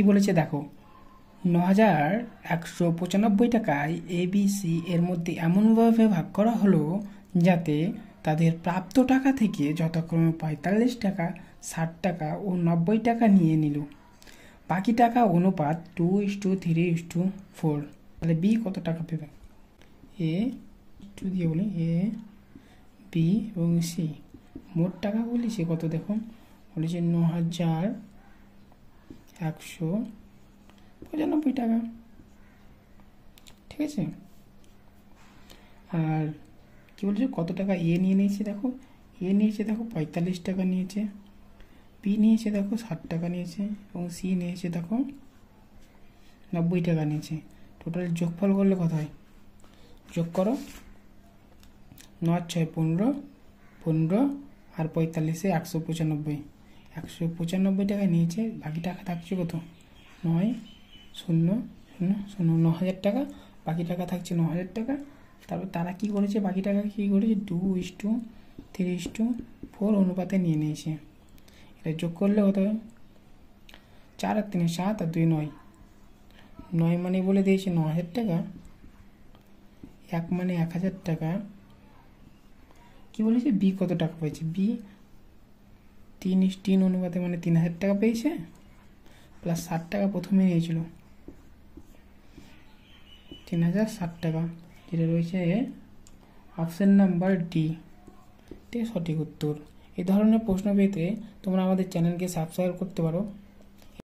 কি বলেছে দেখো, ৯,১৯৫ টাকায় ABC এর মধ্যে এমনভাবে ভাগ করা হলো যাতে তাদের প্রাপ্ত টাকা থেকে যথাক্রমে ৪৫ টাকা, ৬০ টাকা ও ৯০ টাকা নিয়ে নিল। বাকি টাকা অনুপাত 2:3:4। তাহলে বি কত টাকা পেবে? এ একটু দিয়ে বলি, এ, বি এবং সি মোট টাকা বলেছে কত, দেখুন বলেছে ৯,১৯৫ টাকা। ঠিক আছে, আর কি বলছে কত টাকা এ নিয়ে নিয়েছে, দেখো এ নিয়েছে দেখো ৪৫ টাকা নিয়েছে, বি নিয়েছে দেখো ৬০ টাকা নিয়েছে এবং সি নিয়েছে দেখো ৯০ টাকা নিয়েছে। টোটাল যোগফল করলে কত হয়? যোগ করো, ৯-৬-১৫, ১৫ আর ৪৫-এ ১৯৫। ১৯৫ টাকা নিয়েছে, বাকি টাকা থাকছে কত? ৯,০০,০০,০০ ৯,০০০ টাকা, বাকি টাকা থাকছে ৯,০০০ টাকা। তারপর তারা কি করেছে, বাকি টাকা কি করেছে 2:3:4 অনুপাতে নিয়ে নিয়েছে। এটা যোগ করলে কত হয়? ৪ আর ৩ ৭ আর ২ ৯। ৯ মানে বলে দিয়েছে ৯,০০০ টাকা, ১ মানে ১,০০০ টাকা। কি বলেছে বি কত টাকা পেয়েছে? বি ৩:৩ অনুপাতে মানে ৩,০০০ টাকা পেয়েছে, প্লাস ৬০ টাকা প্রথমে নিয়েছিল, ৩,০৬০ টাকা। যেটা রয়েছে অপশান নাম্বার ডি, ঠিক সঠিক উত্তর। এই ধরনের প্রশ্ন পেতে তোমরা আমাদের চ্যানেলকে সাবস্ক্রাইব করতে পারো।